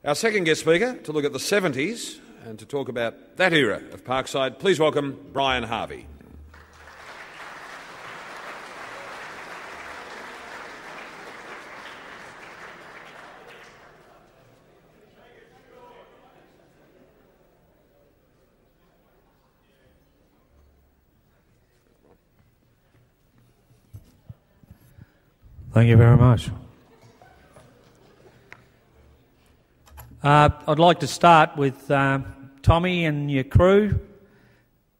Our second guest speaker to look at the 70s and to talk about that era of Parkside, please welcome Brian Harvey. Thank you very much. I'd like to start with Tommy and your crew.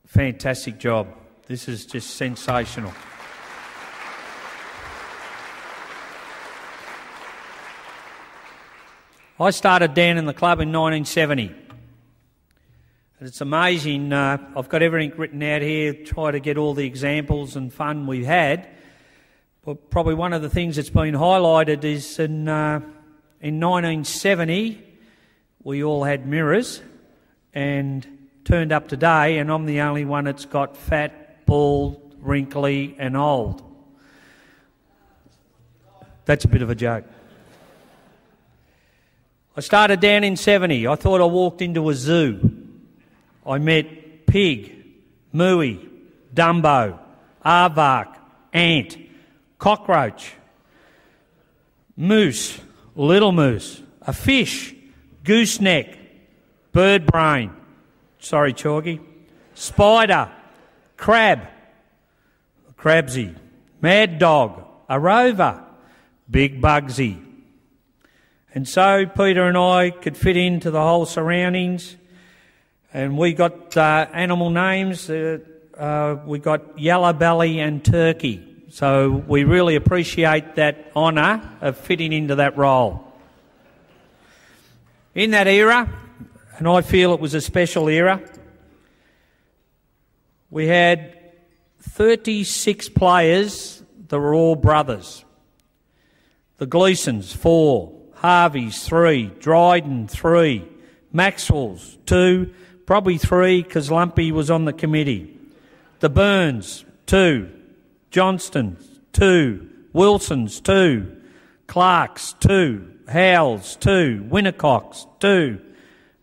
Fantastic job. This is just sensational. I started down in the club in 1970. And it's amazing. I've got everything written out here, try to get all the examples and fun we've had. But probably one of the things that's been highlighted is in 1970, we all had mirrors and turned up today, and I'm the only one that's got fat, bald, wrinkly and old. That's a bit of a joke. I started down in 70. I thought I walked into a zoo. I met pig, mooey, Dumbo, aardvark, ant, cockroach, moose, little moose, a fish, gooseneck, bird brain, sorry Chalky, spider, crab, crabsy, mad dog, a rover, big bugsy. And so Peter and I could fit into the whole surroundings, and we got animal names. We got yellow belly and turkey. So we really appreciate that honour of fitting into that role. In that era, and I feel it was a special era, we had 36 players that were all brothers. The Gleesons, 4, Harveys, 3, Dryden, 3, Maxwell's, 2, probably 3 because Lumpy was on the committee. The Burns, 2, Johnston's, 2, Wilson's, 2, Clark's, 2, Howells, 2, Winnicocks, 2,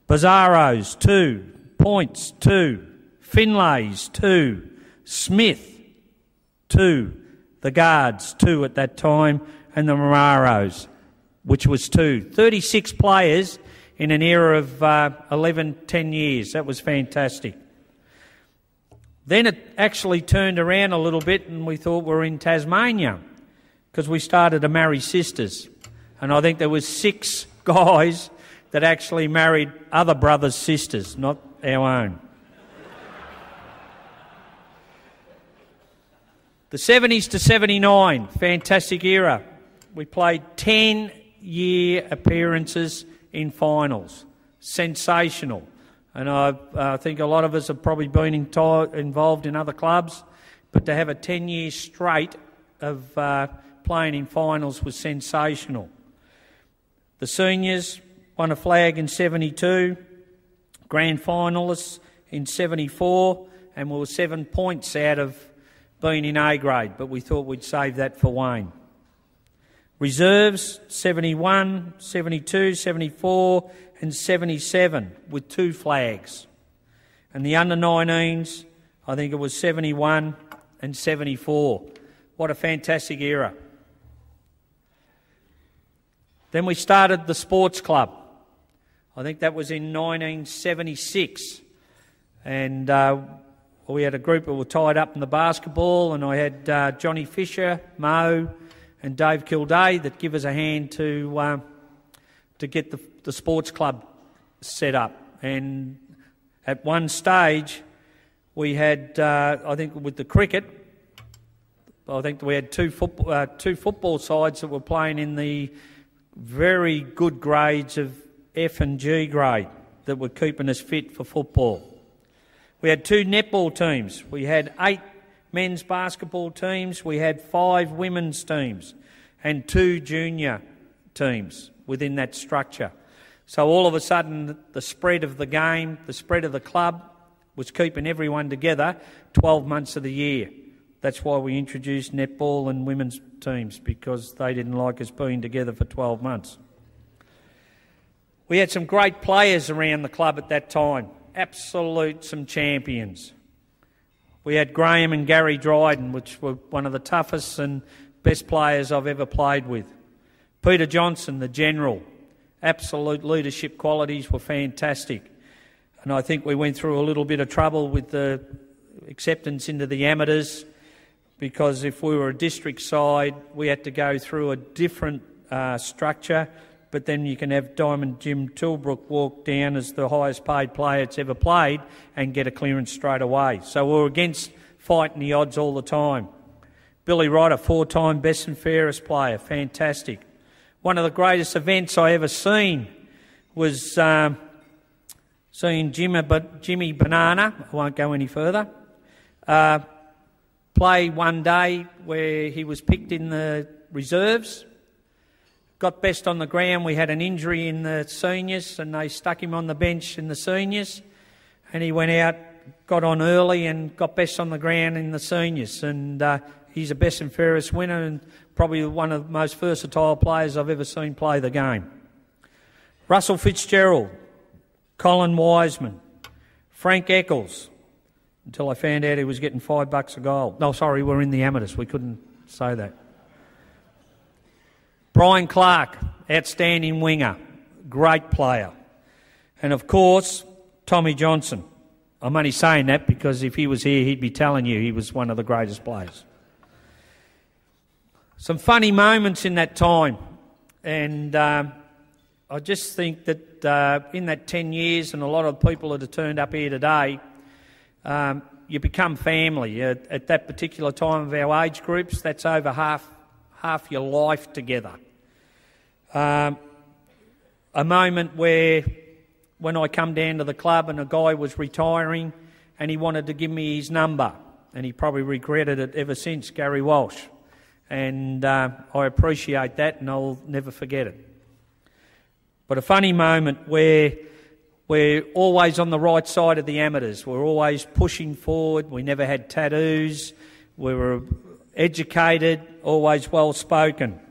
Bizarro's, 2, Points, 2, Finlay's, 2, Smith, 2, the Guards, 2 at that time, and the Mararos, which was 2. 36 players in an era of 10 years. That was fantastic. Then it actually turned around a little bit and we thought we were in Tasmania because we started to marry sisters. And I think there was 6 guys that actually married other brothers' sisters, not our own. The 70s to 79, fantastic era. We played 10-year appearances in finals. Sensational. And I think a lot of us have probably been involved in other clubs, but to have a 10 years straight of playing in finals was sensational. The seniors won a flag in 72, grand finalists in 74, and we were 7 points out of being in A grade, but we thought we'd save that for Wayne. Reserves, 71, 72, 74 and 77 with 2 flags. And the under-19s, I think it was 71 and 74. What a fantastic era. Then we started the sports club. I think that was in 1976. And we had a group that were tied up in the basketball, and I had Johnny Fisher, Mo and Dave Kilday that give us a hand to get the sports club set up. And at one stage we had, I think with the cricket, I think we had two football sides that were playing in the very good grades of F and G grade that were keeping us fit for football. We had 2 netball teams. We had 8 men's basketball teams. We had 5 women's teams and 2 junior teams within that structure. So all of a sudden the spread of the game, the spread of the club was keeping everyone together 12 months of the year. That's why we introduced netball and women's teams, because they didn't like us being together for 12 months. We had some great players around the club at that time, some champions. We had Graham and Gary Dryden, which were one of the toughest and best players I've ever played with. Peter Johnson, the general, absolute leadership qualities were fantastic. And I think we went through a little bit of trouble with the acceptance into the amateurs, because if we were a district side, we had to go through a different structure. But then you can have Diamond Jim Tilbrook walk down as the highest paid player it's ever played and get a clearance straight away. So we were against fighting the odds all the time. Billy Wright, a 4-time best and fairest player, fantastic. One of the greatest events I ever seen was seeing Jimmy Banana, I won't go any further, play one day where he was picked in the reserves. Got best on the ground. We had an injury in the seniors and they stuck him on the bench in the seniors, and he went out, got on early and got best on the ground in the seniors, and he's a best and fairest winner and probably one of the most versatile players I've ever seen play the game. Russell Fitzgerald, Colin Wiseman, Frank Eccles, until I found out he was getting $5 a goal. No, sorry, we're in the amateurs. We couldn't say that. Brian Clark, outstanding winger, great player. And of course, Tommy Johnson. I'm only saying that because if he was here, he'd be telling you he was one of the greatest players. Some funny moments in that time. And I just think that in that 10 years, and a lot of people that have turned up here today, you become family. At that particular time of our age groups, that's over half your life together. A moment where when I come down to the club and a guy was retiring and he wanted to give me his number, and he probably regretted it ever since, Gary Walsh. And I appreciate that and I'll never forget it. But a funny moment where we're always on the right side of the amateurs. We're always pushing forward. We never had tattoos. We were educated, always well-spoken.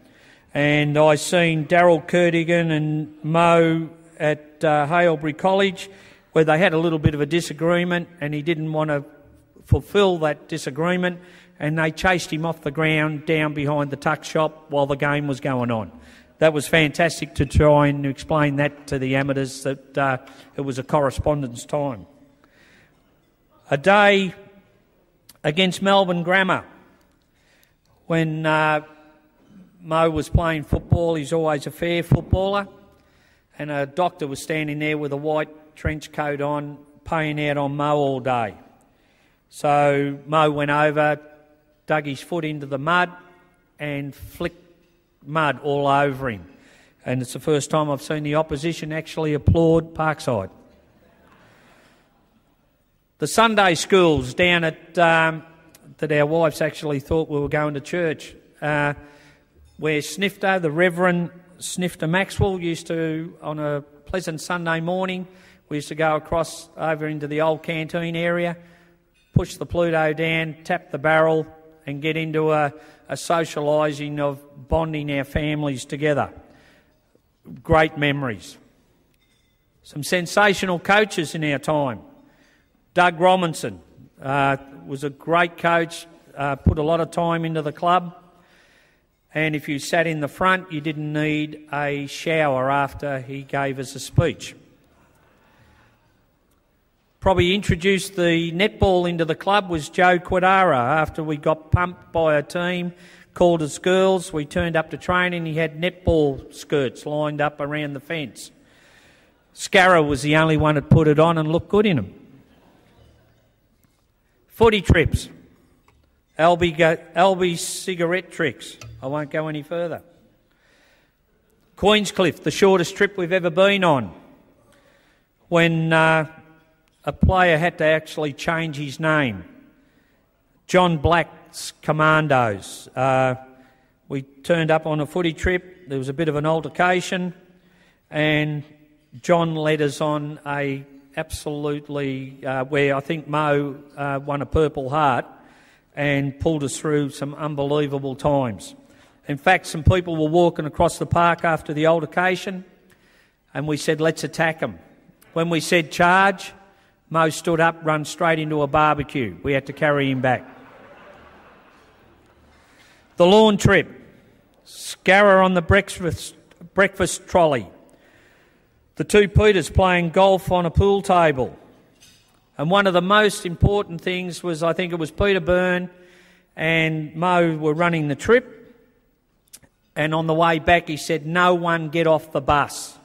And I seen Darryl Kertigan and Mo at Hailbury College, where they had a little bit of a disagreement and he didn't want to fulfil that disagreement, and they chased him off the ground down behind the tuck shop while the game was going on. That was fantastic to try and explain that to the amateurs, that it was a correspondence time. A day against Melbourne Grammar, when Mo was playing football. He's always a fair footballer, and a doctor was standing there with a white trench coat on, paying out on Mo all day. So Mo went over, dug his foot into the mud and flicked mud all over him. And it's the first time I've seen the opposition actually applaud Parkside. The Sunday schools down at that our wives actually thought we were going to church, where Snifter, the Reverend Snifter Maxwell, used to, on a pleasant Sunday morning, we used to go across over into the old canteen area, push the Pluto down, tap the barrel and get into a socialising of bonding our families together. Great memories. Some sensational coaches in our time. Doug Robinson was a great coach, put a lot of time into the club, and if you sat in the front, you didn't need a shower after he gave us a speech. Probably introduced the netball into the club was Joe Quadara. After we got pumped by a team, called us girls, we turned up to training, he had netball skirts lined up around the fence. Scarra was the only one that put it on and looked good in them. Footy trips. Albie cigarette tricks. I won't go any further. Queenscliff, the shortest trip we've ever been on, when a player had to actually change his name. John Black's Commandos. We turned up on a footy trip. There was a bit of an altercation, and John led us on a absolutely where I think Mo won a Purple Heart and pulled us through some unbelievable times. In fact, some people were walking across the park after the altercation, and we said, let's attack them. When we said charge, Mo stood up, run straight into a barbecue. We had to carry him back. The lawn trip, Scarra on the breakfast trolley, the two Peters playing golf on a pool table. And one of the most important things was, I think it was Peter Byrne and Mo were running the trip, and on the way back he said, no one get off the bus.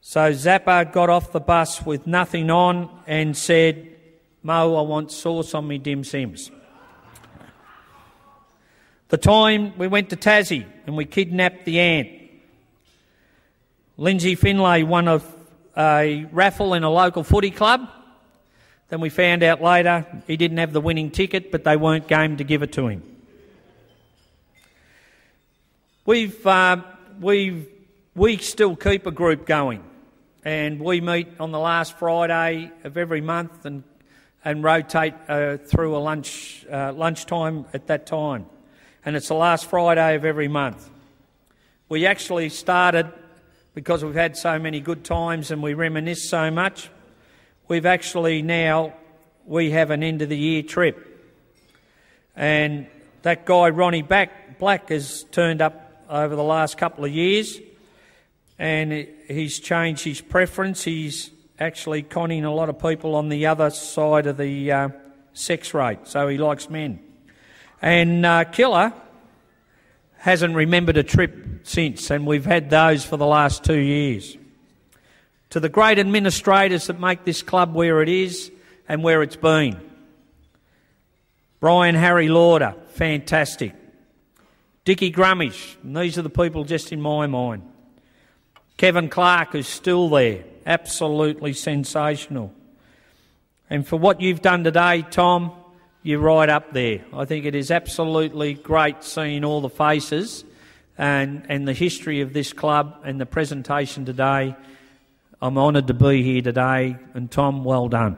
So Zappa got off the bus with nothing on and said, Mo, I want sauce on me dim sims. The time we went to Tassie and we kidnapped the ant. Lindsay Finlay won a raffle in a local footy club. Then we found out later he didn't have the winning ticket, but they weren't game to give it to him. We still keep a group going, and we meet on the last Friday of every month and rotate through a lunchtime at that time. And it's the last Friday of every month. We actually started, because we've had so many good times and we reminisce so much, we've actually now, we have an end of the year trip. And that guy, Ronnie Black, has turned up over the last couple of years, and he's changed his preference. He's actually conning a lot of people on the other side of the sex rate, so he likes men. And Killer hasn't remembered a trip since, and we've had those for the last 2 years. To the great administrators that make this club where it is and where it's been. Brian Harry Lauder, fantastic. Dickie Grummish, and these are the people just in my mind. Kevin Clark, who's still there, absolutely sensational. And for what you've done today, Tom, you're right up there. I think it is absolutely great seeing all the faces and the history of this club and the presentation today. I'm honoured to be here today, and Tom, well done.